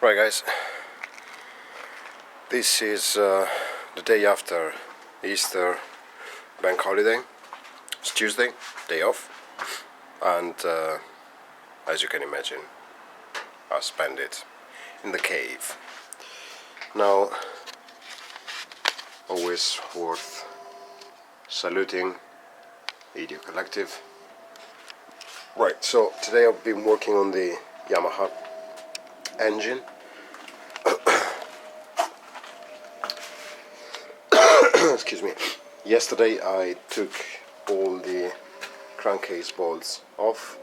Right guys, this is the day after Easter bank holiday. It's Tuesday, day off, and as you can imagine, I spend it in the cave. Now, always worth saluting Video Collective. Right, so today I've been working on the Yamaha engine. Excuse me. Yesterday I took all the crankcase bolts off,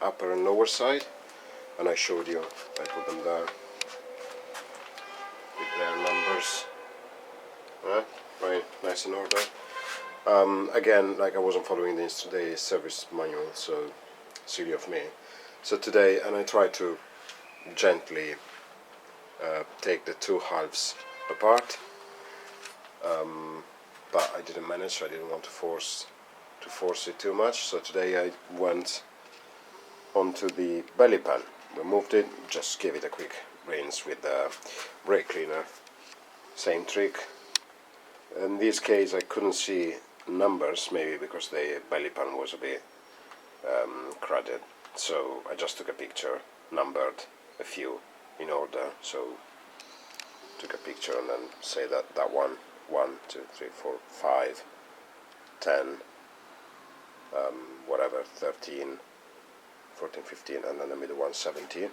upper and lower side, and I showed you. I put them there with their numbers. Right, nice in order. Again, like I wasn't following the service manual, so silly of me. So today, and I tried to gently take the two halves apart, but I didn't manage. I didn't want to force it too much. So today I went onto the belly pan, removed it, just gave it a quick rinse with the brake cleaner. Same trick. In this case I couldn't see numbers, maybe because the belly pan was a bit crowded, so I just took a picture, numbered a few in order, so took a picture and then say that one, 1, 2, 3, 4, 5, 10, whatever, 13, 14, 15, and then the middle one, 17.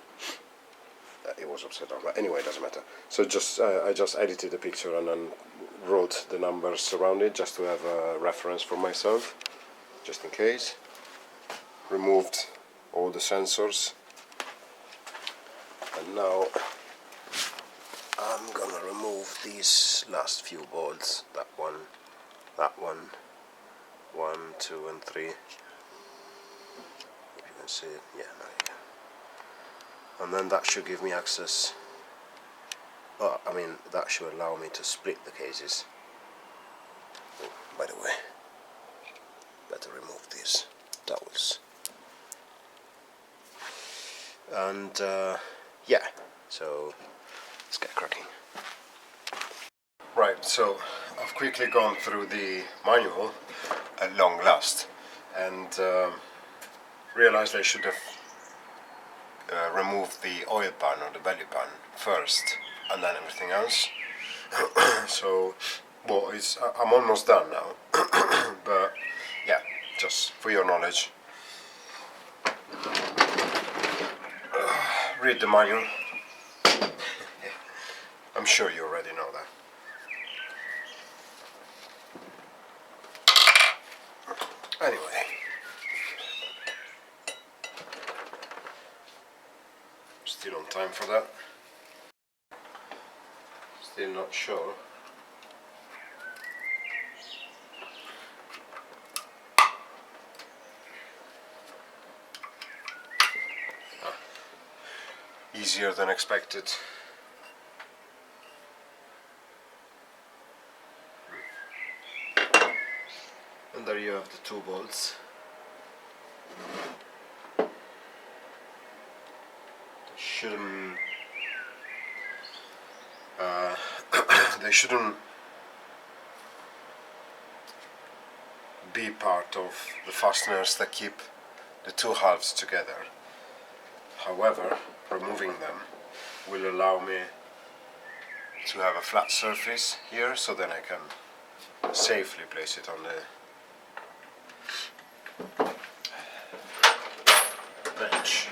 It was upside down, but anyway, it doesn't matter. So just I just edited the picture and then wrote the numbers around it just to have a reference for myself, just in case. Removed all the sensors, and now I'm gonna remove these last few bolts. That one, 1, 2, and 3. If you can see it, yeah, there you go. And then that should give me access. Oh, I mean, that should allow me to split the cases. Oh, by the way, better remove these towels. And yeah, so let's get cracking. Right, so I've quickly gone through the manual at long last and realized I should have removed the oil pan or the belly pan first and then everything else. So, well, I'm almost done now, but yeah, just for your knowledge. Read the manual. I'm sure you already know that. Anyway, still on time for that. Still not sure. Easier than expected. And there you have the 2 bolts. They shouldn't be part of the fasteners that keep the 2 halves together. However, removing them will allow me to have a flat surface here, so then I can safely place it on the bench.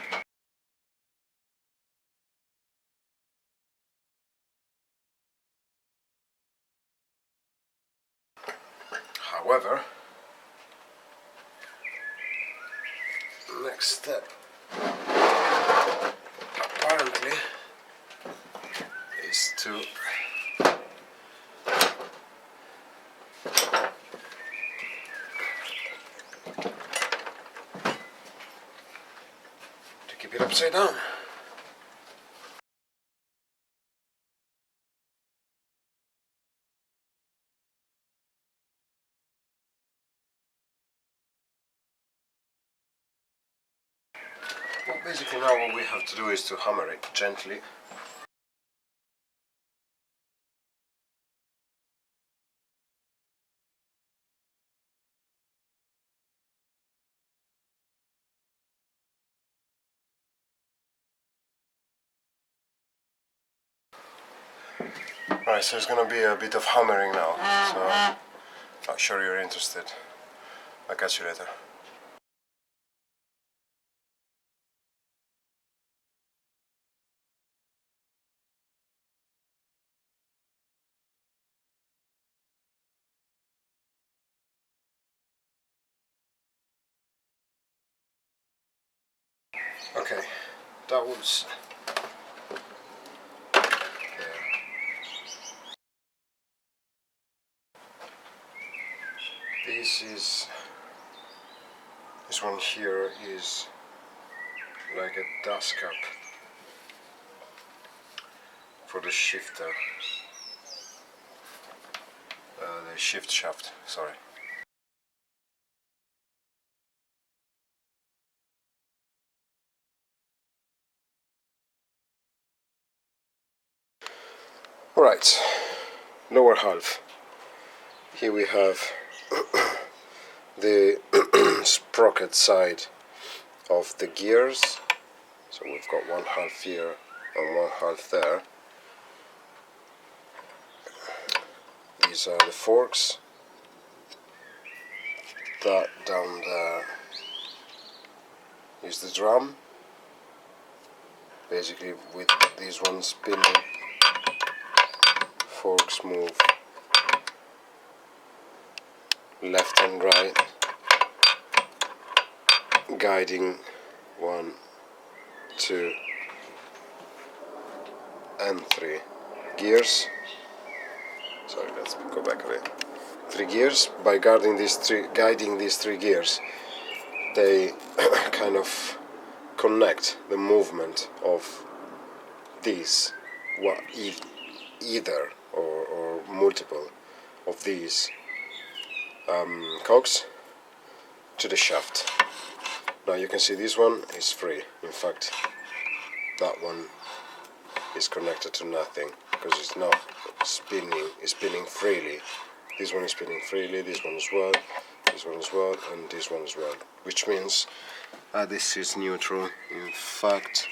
However, next step apparently is to keep it upside down. Well, basically now what we have to do is to hammer it gently Alright, so it's gonna be a bit of hammering now, so not sure you're interested. I'll catch you later. Okay, that was there. This one here is like a dust cap for the shifter, the shift shaft, sorry. Alright, lower half. Here we have the sprocket side of the gears. So we've got one half here and one half there. These are the forks. That down there is the drum. Basically with these ones spinning, forks move left and right, guiding 1, 2 and 3 gears. Sorry, let's go back a bit. 3 gears. By guiding these three gears, they kind of connect the movement of these, either or multiple of these cogs to the shaft. Now you can see this one is free. In fact, that one is connected to nothing because it's not spinning. It's spinning freely. This one is spinning freely. This one as well. This one as well, and this one as well. Which means this is neutral. In fact,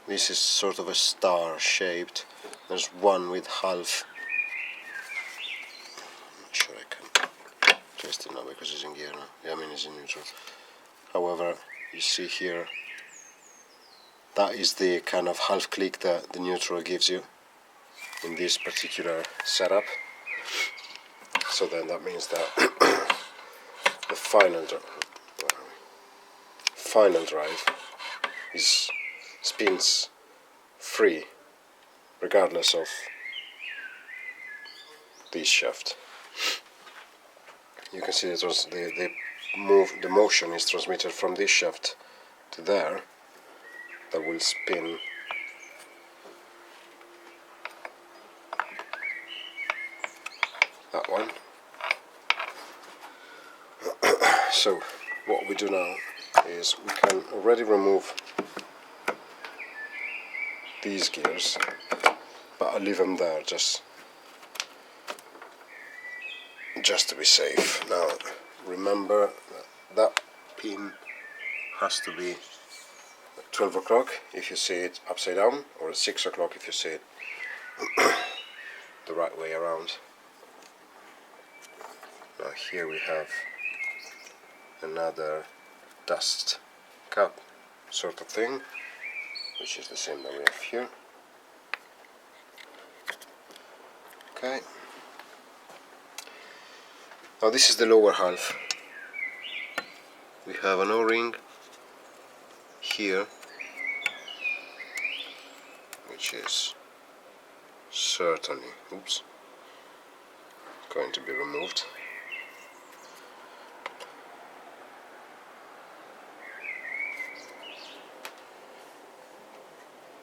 this is sort of a star shaped. There's one with half. I'm not sure I can test it now because it's in gear now. Yeah, I mean it's in neutral. However, you see here, that is the kind of half click that the neutral gives you in this particular setup. So then that means that the final drive spins free regardless of this shaft. You can see that the motion is transmitted from this shaft to there. That will spin that one. So what we do now is we can already remove these gears, but I'll leave them there just to be safe. Now remember that pin has to be 12 o'clock if you see it upside down, or at 6 o'clock if you see it the right way around. Now here we have another dust cap sort of thing, which is the same that we have here. Okay. Now this is the lower half. We have an O-ring here, which is certainly, going to be removed.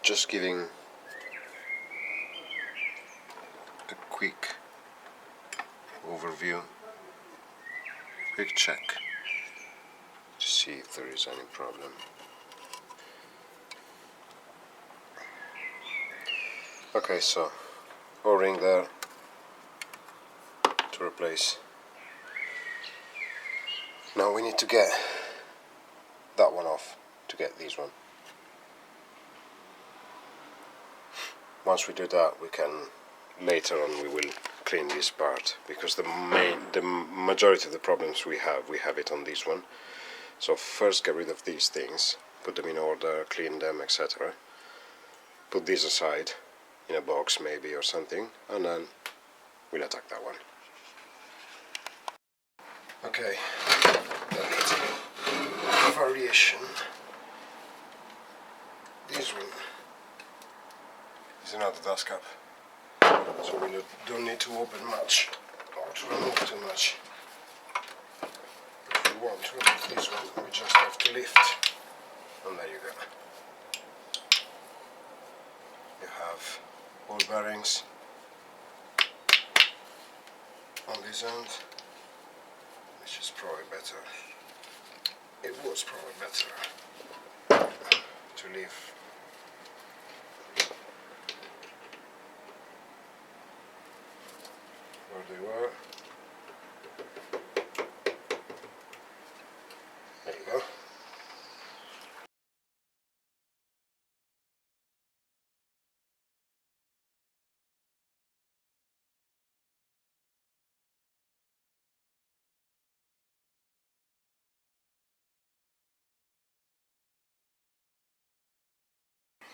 Just giving a quick overview, quick check to see if there is any problem. Okay, so O-ring there to replace. Now we need to get that one off to get this one. once we do that, we can later on we will clean this part, because the majority of the problems we have it on this one. So first get rid of these things, put them in order, clean them, etc. Put this aside in a box maybe or something, and then we'll attack that one. Okay, then it's a variation. This one is another dust cap, so we don't need to open much or to remove too much. If we want to remove this one, we just have to lift, and there you go. You have ball bearings on this end, which is probably better. It was probably better to leave where they were. There you go.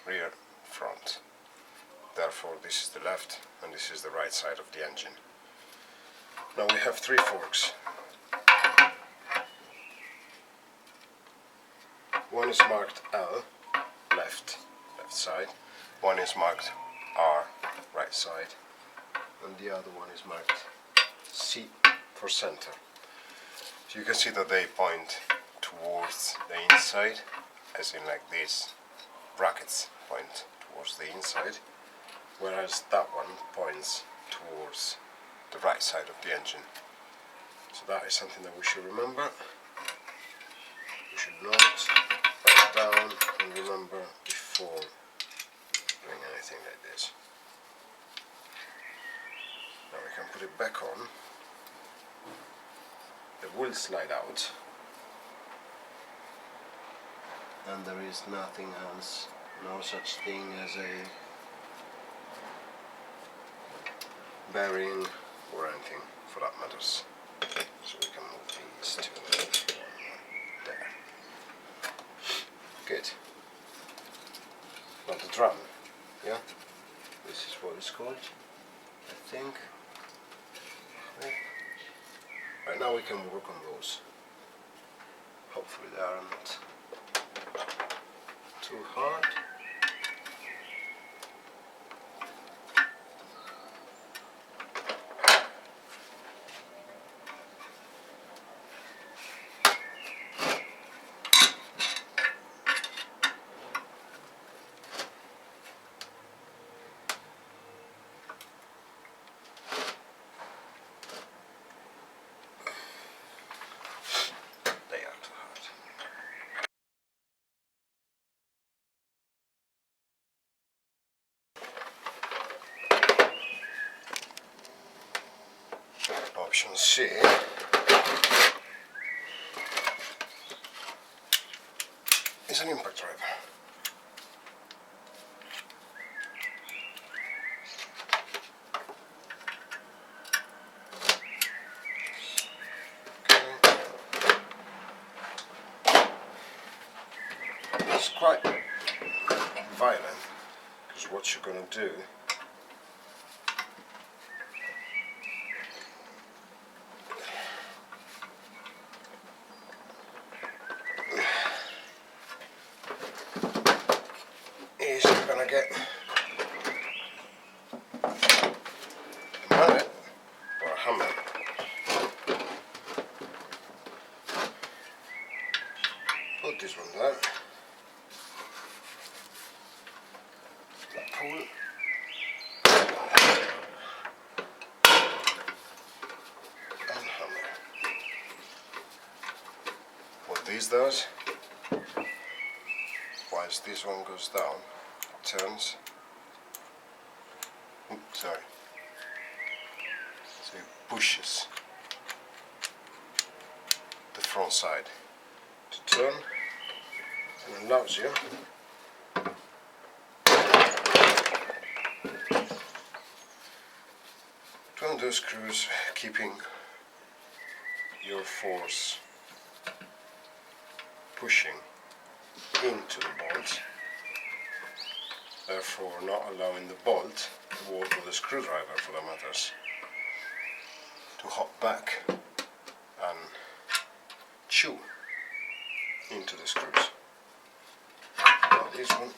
Rear, front. Therefore this is the left and this is the right side of the engine. Now we have 3 forks. One is marked L, left side. One is marked R, right side. And the other one is marked C for center. So you can see that they point towards the inside, as in like this. Brackets point towards the inside, whereas that one points towards the right side of the engine. So that is something that we should remember. We should note, write it down and remember before doing anything like this. Now we can put it back on. It will slide out, and there is nothing else, no such thing as a bearing or anything for that matters. So we can move these two there. Good. Now the drum, yeah? This is what it's called, I think. Okay. Right now we can work on those. Hopefully they are not too hard. Option C is an impact driver. Okay. It's quite violent, because what you're going to do is you're going to get a mallet or a hammer, put this one down, pull, and hammer. What this does, once this one goes down, it turns. Oops, sorry. So it pushes the front side to turn and allows you to undo screws, keeping your force pushing into the bolt, therefore not allowing the bolt, or the screwdriver for that matters, to hop back and chew into the screws. Now this one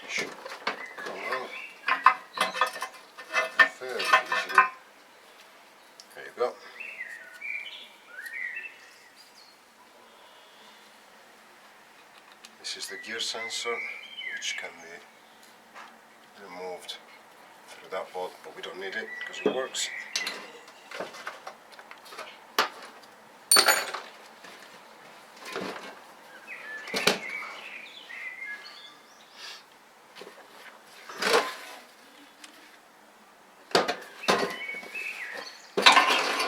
should come out fairly easily. There you go. This is the gear sensor, which can be removed through that bolt, but we don't need it because it works.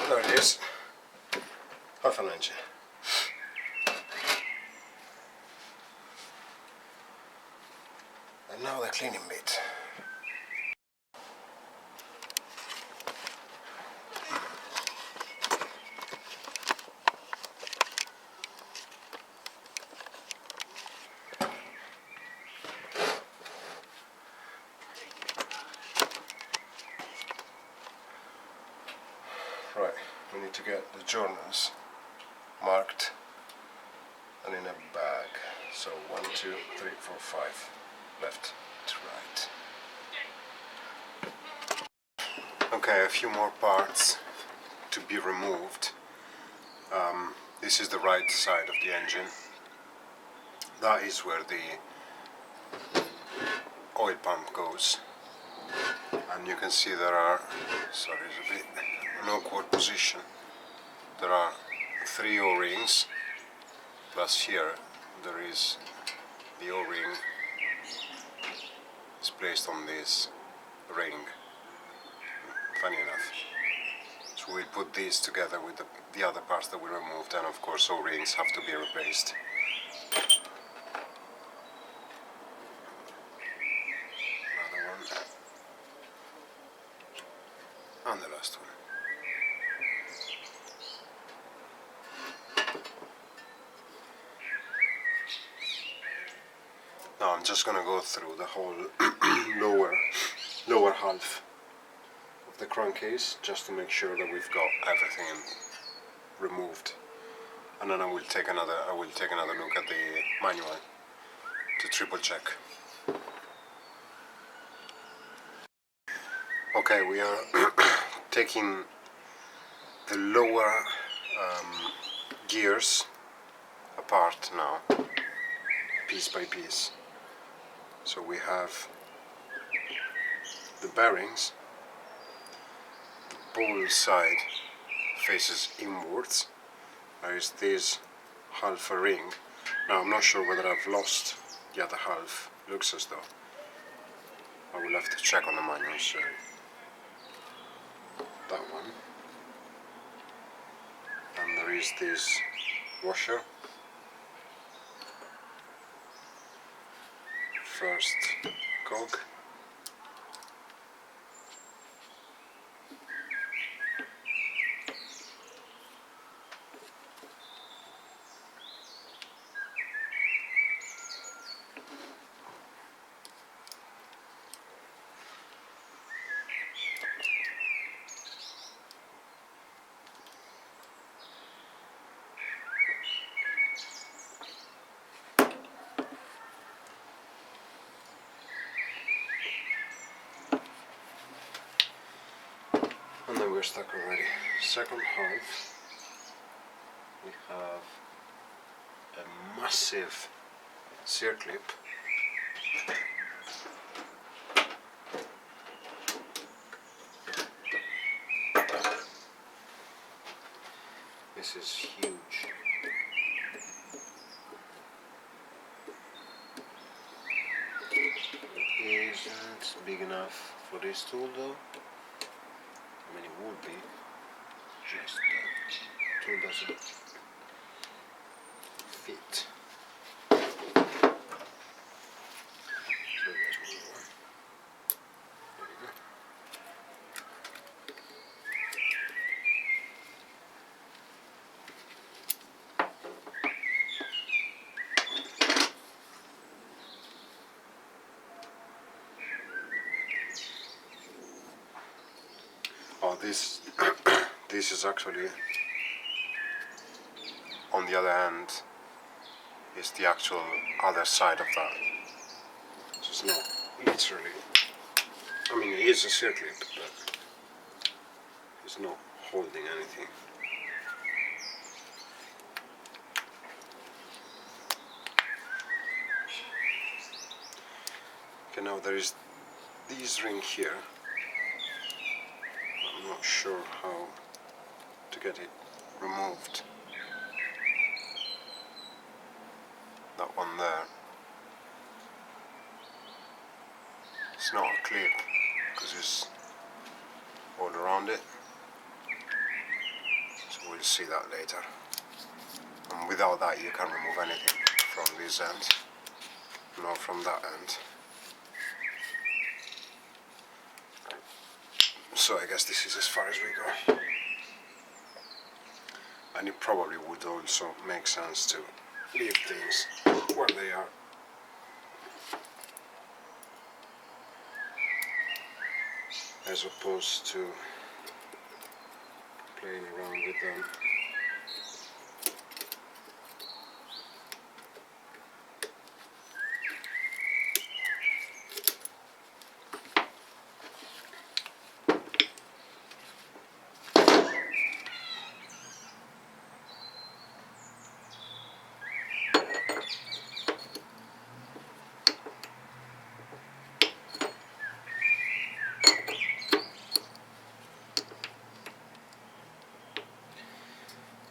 There it is, half an inch. And now the cleaning bit. Right, we need to get the journals marked and in a bag. So 1, 2, 3, 4, 5, left to right. Okay, a few more parts to be removed. This is the right side of the engine. That is where the oil pump goes. And you can see there are, sorry, it's a bit an awkward position. There are 3 O-rings, plus here there is the O-ring is placed on this ring, funny enough. So we'll put these together with the other parts that we removed, and of course O-rings have to be replaced. Another one. And the last one. Now I'm just going to go through the whole lower half of the crankcase just to make sure that we've got everything removed, and then I will take another look at the manual to triple check. Okay, we are taking the lower gears apart now, piece by piece. So we have the bearings, the ball side faces inwards, there is this half a ring. Now I'm not sure whether I've lost the other half, looks as though. I will have to check on the manual, so that one. And there is this washer. First cog. And then we're stuck already. Second half, we have a massive circlip. This is huge. It isn't big enough for this tool though. I mean, it would be, just the tool doesn't fit. So let's move on. There you go. this this is actually on the other end, is the actual other side of that. So it's not literally, I mean it is a circlip, but it's not holding anything. Okay, now there is this ring here. I'm not sure how to get it removed. That one there. It's not a clip because it's all around it. So we'll see that later. And without that you can't remove anything from this end, nor from that end. So I guess this is as far as we go. And it probably would also make sense to leave things where they are. As opposed to playing around with them.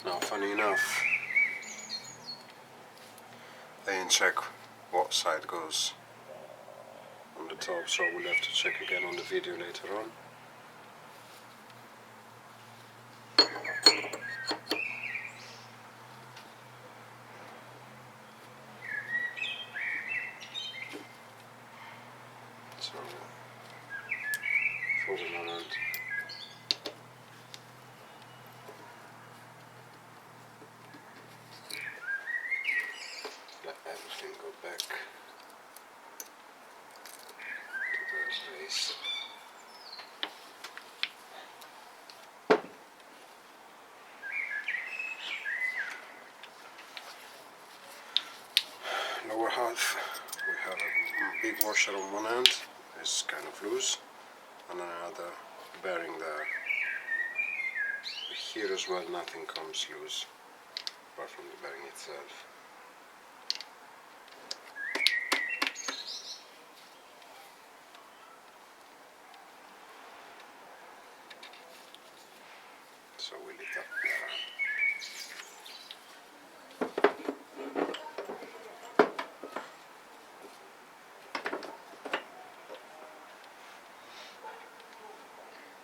Now, funny enough, I didn't check what side goes on the top, so we'll have to check again on the video later on. So, for the moment, let everything go back to their place. Lower half, we have a big washer on one end, it's kind of loose, and another bearing there. Here as well nothing comes loose, apart from the bearing itself. So we leave that there.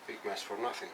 Big mess for nothing.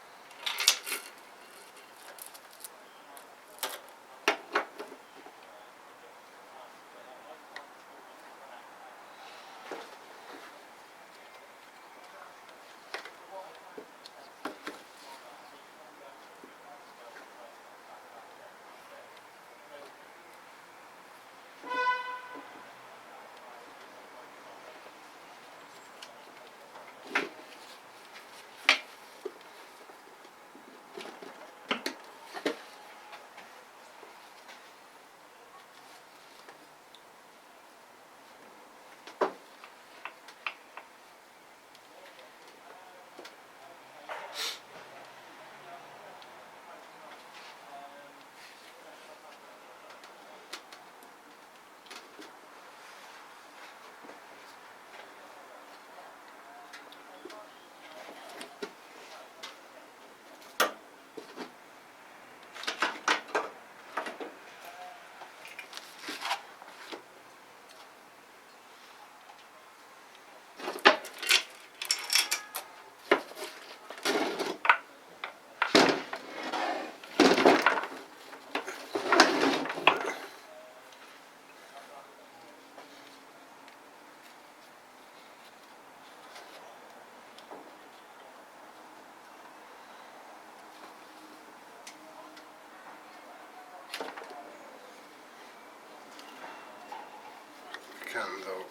Can though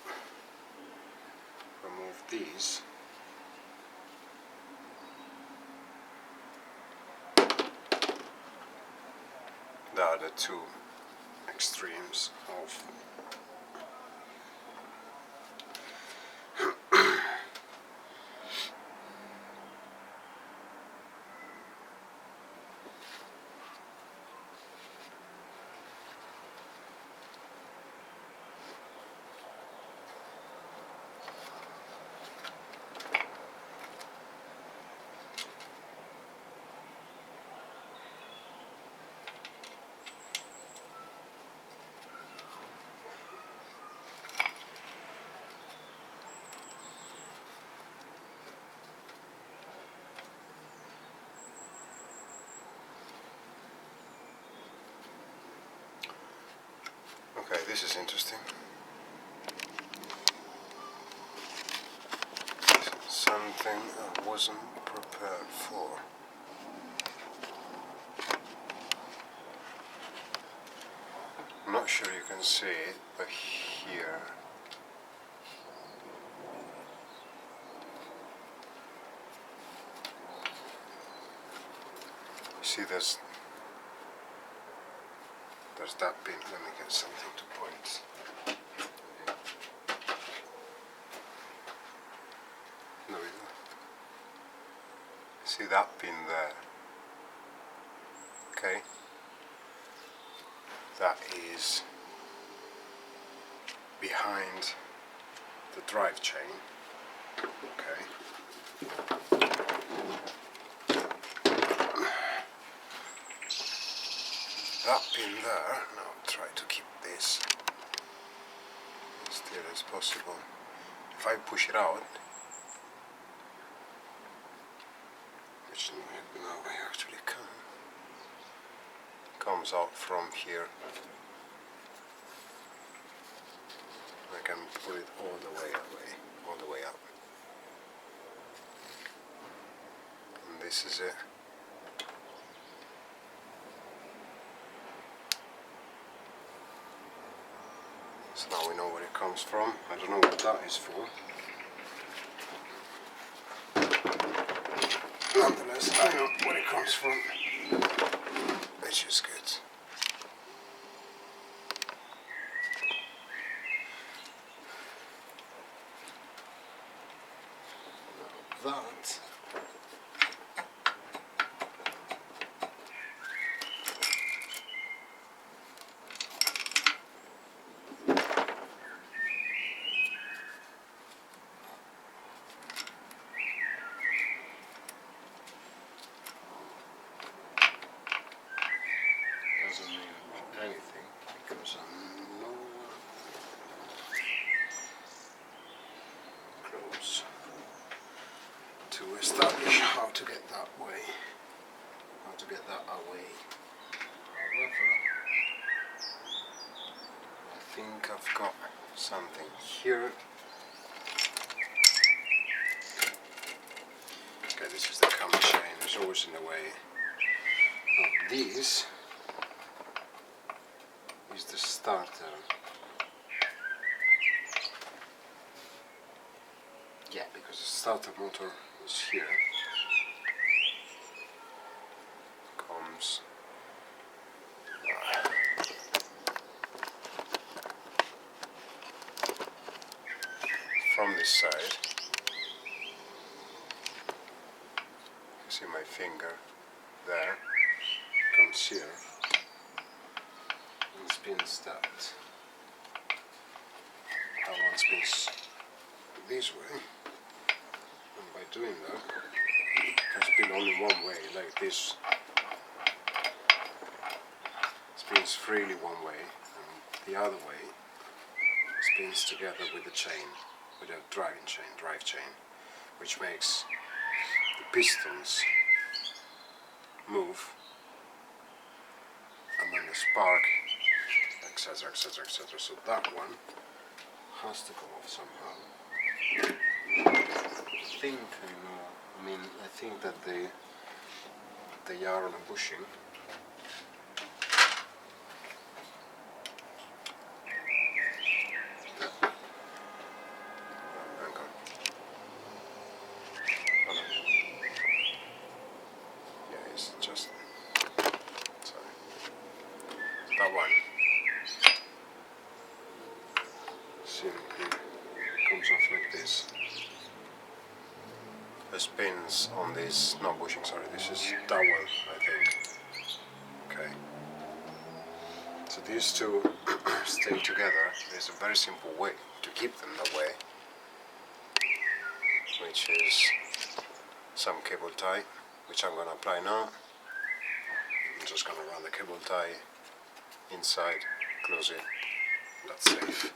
remove these are the two extremes of Okay, this is interesting. This is something I wasn't prepared for. I'm not sure you can see it, but here see there's that pin. Let me get something to point. There we go. See that pin there? Okay. That is behind the drive chain. Okay. That pin there, now I'll try to keep this as still as possible. If I push it out, which now I actually can, comes out from here. I can pull it all the way away, all the way up. And this is it. So now we know where it comes from. I don't know what that is for. Nonetheless, I know where it comes from, which is good. Now that doesn't mean anything because I'm nowhere close to establish how to get that way, how to get that away. However, I think I've got something here. Okay, this is the cam chain, it's always in the way. Now this is the starter. Yeah, because the starter motor is here. Comes from this side. You see my finger there, comes here and spins that. That one spins this way, and by doing that it can spin only one way, like this. Spins freely one way, and the other way spins together with the chain, with a drive chain, which makes the pistons move, and then the spark, etc, etc, etc. So that one has to come off somehow. I think I know. I mean, I think that they are on a bushing. bushings on this, not bushing, sorry, this is dowel, I think. Okay. So these two stay together. There's a very simple way to keep them that way, which is some cable tie, which I'm going to apply now. I'm just going to run the cable tie inside, close it, that's safe.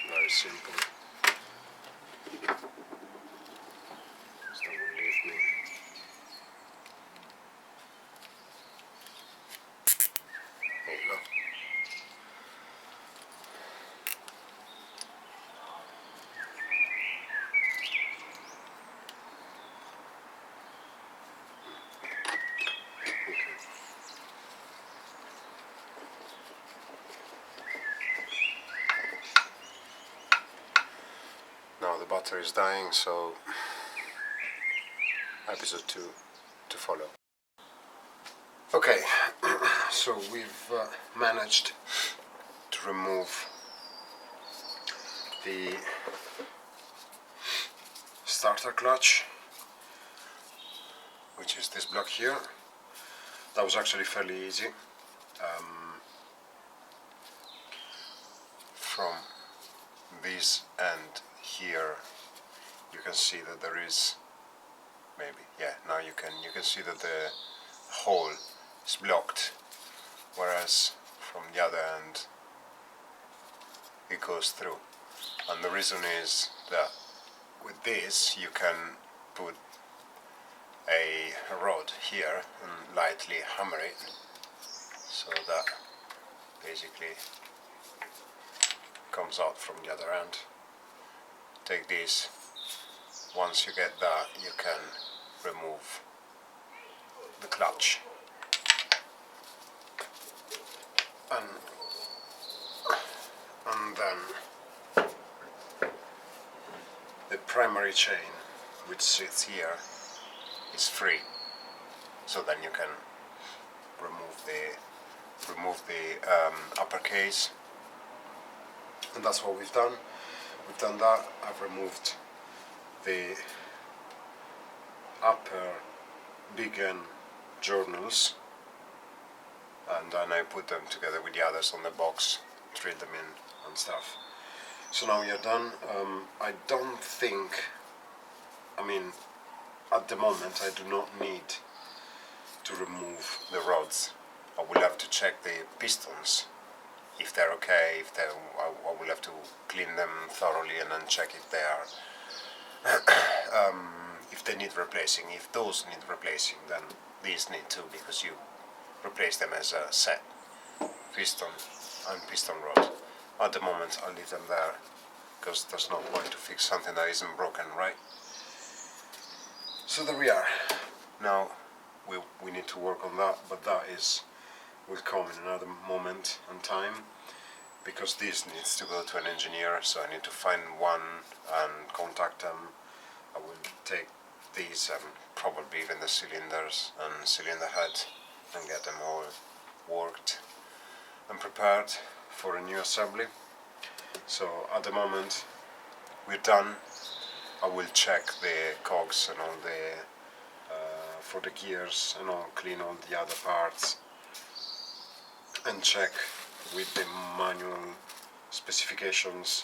Very simple. Just don't leave me. There you go. Now the battery is dying, so episode 2 to follow. Okay, so we've managed to remove the starter clutch, which is this block here. That was actually fairly easy. From this end here you can see that there is, maybe, yeah, now you can see that the hole is blocked, whereas from the other end it goes through. And the reason is that with this you can put a rod here and lightly hammer it so that basically comes out from the other end. Take this, once you get that you can remove the clutch, and then the primary chain which sits here is free, so then you can remove the upper case. And that's what we've done. We've done that. I've removed the upper big end journals, and then I put them together with the others on the box, drill them in and stuff. So now we are done. I don't think, I mean, at the moment I do not need to remove the rods. I will have to check the pistons if they're okay, I will have to clean them thoroughly and then check if they are if they need replacing. If those need replacing, then these need to, because you replace them as a set, piston and piston rod. At the moment I'll leave them there, because there's no point to fix something that isn't broken, right? So there we are. Now we need to work on that, but that will come in another moment and time, because this needs to go to an engineer, so I need to find one and contact them. I will take these and probably even the cylinders and cylinder head and get them all worked and prepared for a new assembly. So at the moment we're done. I will check the cogs and all the for the gears and all, clean all the other parts and check with the manual specifications